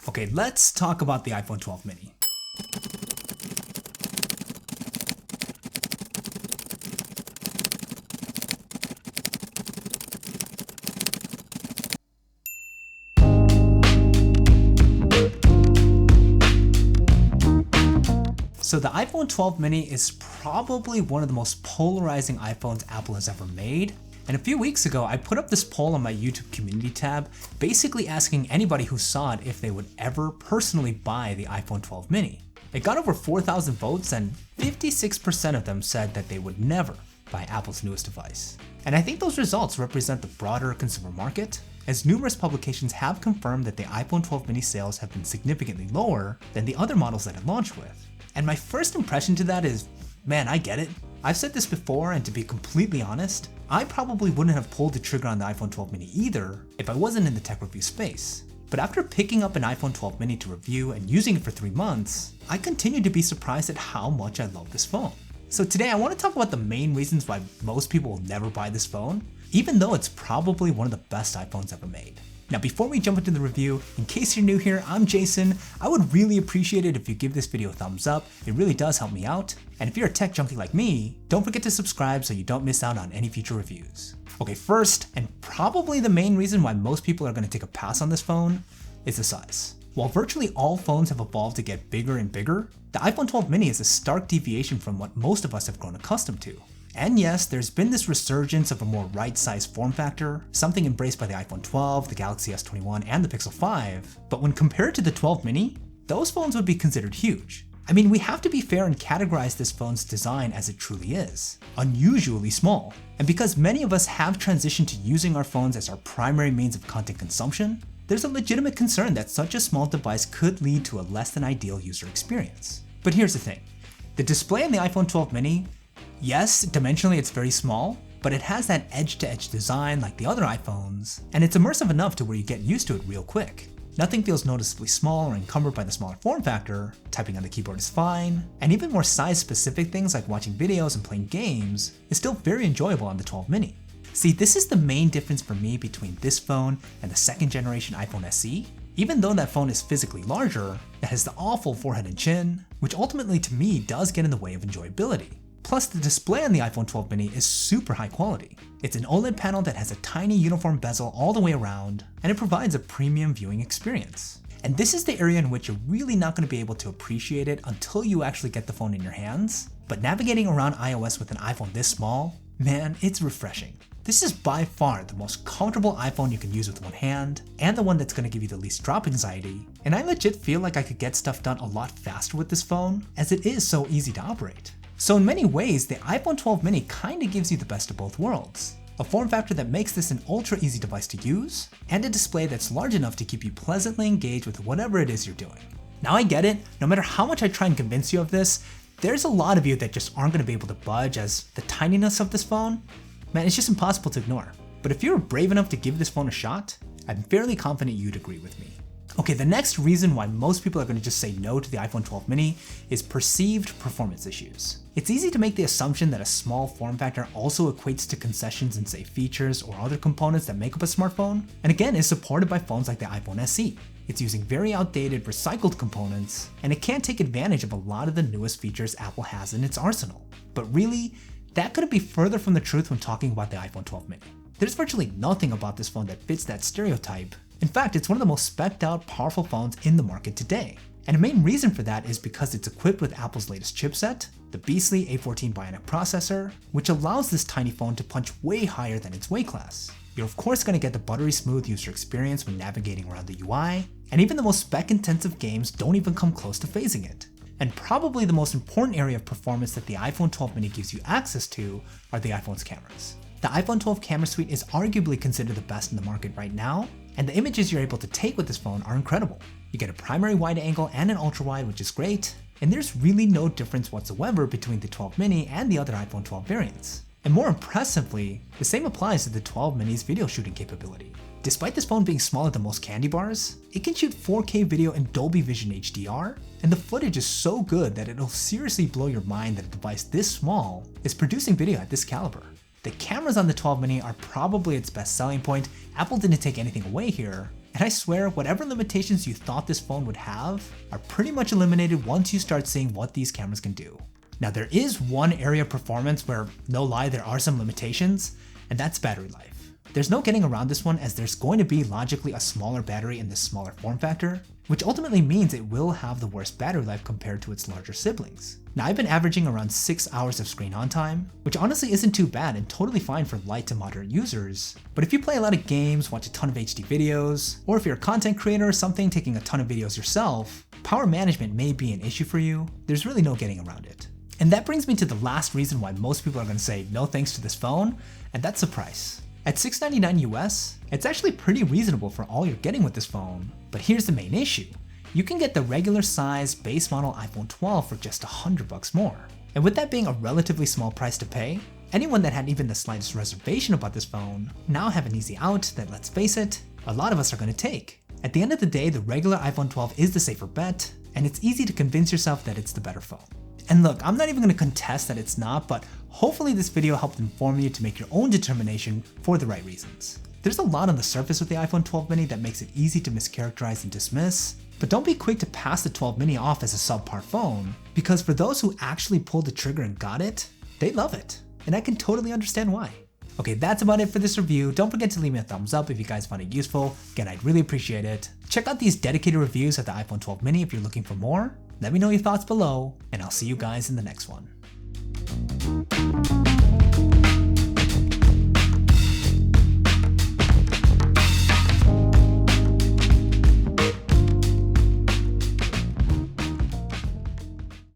Okay, let's talk about the iPhone 12 mini. So the iPhone 12 mini is probably one of the most polarizing iPhones Apple has ever made. And a few weeks ago, I put up this poll on my YouTube community tab, basically asking anybody who saw it if they would ever personally buy the iPhone 12 mini. It got over 4,000 votes and 56% of them said that they would never buy Apple's newest device. And I think those results represent the broader consumer market, as numerous publications have confirmed that the iPhone 12 mini sales have been significantly lower than the other models that it launched with. And my first impression to that is, man, I get it. I've said this before, and to be completely honest, I probably wouldn't have pulled the trigger on the iPhone 12 mini either if I wasn't in the tech review space. But after picking up an iPhone 12 mini to review and using it for 3 months, I continue to be surprised at how much I love this phone. So today I want to talk about the main reasons why most people will never buy this phone, even though it's probably one of the best iPhones ever made. Now before we jump into the review, in case you're new here, I'm Jason. I would really appreciate it if you give this video a thumbs up. It really does help me out. And if you're a tech junkie like me, don't forget to subscribe so you don't miss out on any future reviews. Okay, first, and probably the main reason why most people are going to take a pass on this phone, is the size. While virtually all phones have evolved to get bigger and bigger, the iPhone 12 mini is a stark deviation from what most of us have grown accustomed to. And yes, there's been this resurgence of a more right-sized form factor, something embraced by the iPhone 12, the Galaxy S21, and the Pixel 5, but when compared to the 12 mini, those phones would be considered huge. I mean, we have to be fair and categorize this phone's design as it truly is, unusually small. And because many of us have transitioned to using our phones as our primary means of content consumption, there's a legitimate concern that such a small device could lead to a less than ideal user experience. But here's the thing, the display in the iPhone 12 mini, yes, dimensionally it's very small, but it has that edge-to-edge design like the other iPhones, and it's immersive enough to where you get used to it real quick. Nothing feels noticeably small or encumbered by the smaller form factor, typing on the keyboard is fine, and even more size-specific things like watching videos and playing games is still very enjoyable on the 12 mini. See, this is the main difference for me between this phone and the second generation iPhone SE. Even though that phone is physically larger, it has the awful forehead and chin, which ultimately to me does get in the way of enjoyability. Plus, the display on the iPhone 12 mini is super high quality. It's an OLED panel that has a tiny uniform bezel all the way around, and it provides a premium viewing experience. And this is the area in which you're really not going to be able to appreciate it until you actually get the phone in your hands. But navigating around iOS with an iPhone this small, man, it's refreshing. This is by far the most comfortable iPhone you can use with one hand, and the one that's going to give you the least drop anxiety, and I legit feel like I could get stuff done a lot faster with this phone, as it is so easy to operate. So in many ways, the iPhone 12 mini kinda gives you the best of both worlds. A form factor that makes this an ultra easy device to use, and a display that's large enough to keep you pleasantly engaged with whatever it is you're doing. Now I get it, no matter how much I try and convince you of this, there's a lot of you that just aren't gonna be able to budge, as the tininess of this phone, man, it's just impossible to ignore. But if you're brave enough to give this phone a shot, I'm fairly confident you'd agree with me. Okay, the next reason why most people are going to just say no to the iPhone 12 mini is perceived performance issues. It's easy to make the assumption that a small form factor also equates to concessions in, say, features or other components that make up a smartphone, and again is supported by phones like the iPhone SE. It's using very outdated recycled components, and it can't take advantage of a lot of the newest features Apple has in its arsenal. But really, that couldn't be further from the truth when talking about the iPhone 12 mini. There's virtually nothing about this phone that fits that stereotype. In fact, it's one of the most spec'd out, powerful phones in the market today. And the main reason for that is because it's equipped with Apple's latest chipset, the beastly A14 Bionic processor, which allows this tiny phone to punch way higher than its weight class. You're of course going to get the buttery smooth user experience when navigating around the UI, and even the most spec-intensive games don't even come close to phasing it. And probably the most important area of performance that the iPhone 12 mini gives you access to are the iPhone's cameras. The iPhone 12 camera suite is arguably considered the best in the market right now, and the images you're able to take with this phone are incredible. You get a primary wide angle and an ultra wide, which is great, and there's really no difference whatsoever between the 12 mini and the other iPhone 12 variants. And more impressively, the same applies to the 12 mini's video shooting capability. Despite this phone being smaller than most candy bars, it can shoot 4K video in Dolby Vision HDR, and the footage is so good that it'll seriously blow your mind that a device this small is producing video at this caliber. The cameras on the 12 mini are probably its best selling point. Apple didn't take anything away here, And I swear, whatever limitations you thought this phone would have are pretty much eliminated once you start seeing what these cameras can do. Now there is one area of performance where, no lie, there are some limitations, and that's battery life. There's no getting around this one, as there's going to be logically a smaller battery in this smaller form factor, which ultimately means it will have the worst battery life compared to its larger siblings. Now I've been averaging around 6 hours of screen on time, which honestly isn't too bad and totally fine for light to moderate users. But if you play a lot of games, watch a ton of HD videos, or if you're a content creator or something taking a ton of videos yourself, power management may be an issue for you. There's really no getting around it. And that brings me to the last reason why most people are going to say no thanks to this phone, and that's the price. At $699 US, it's actually pretty reasonable for all you're getting with this phone. But here's the main issue. You can get the regular size base model iPhone 12 for just $100 more. And with that being a relatively small price to pay, anyone that had even the slightest reservation about this phone now have an easy out that, let's face it, a lot of us are going to take. At the end of the day, the regular iPhone 12 is the safer bet, and it's easy to convince yourself that it's the better phone. And look, I'm not even going to contest that it's not, but hopefully this video helped inform you to make your own determination for the right reasons. There's a lot on the surface with the iPhone 12 mini that makes it easy to mischaracterize and dismiss, but don't be quick to pass the 12 mini off as a subpar phone, because for those who actually pulled the trigger and got it, they love it. And I can totally understand why. Okay, that's about it for this review. Don't forget to leave me a thumbs up if you guys found it useful. Again, I'd really appreciate it. Check out these dedicated reviews of the iPhone 12 mini if you're looking for more. Let me know your thoughts below, and I'll see you guys in the next one.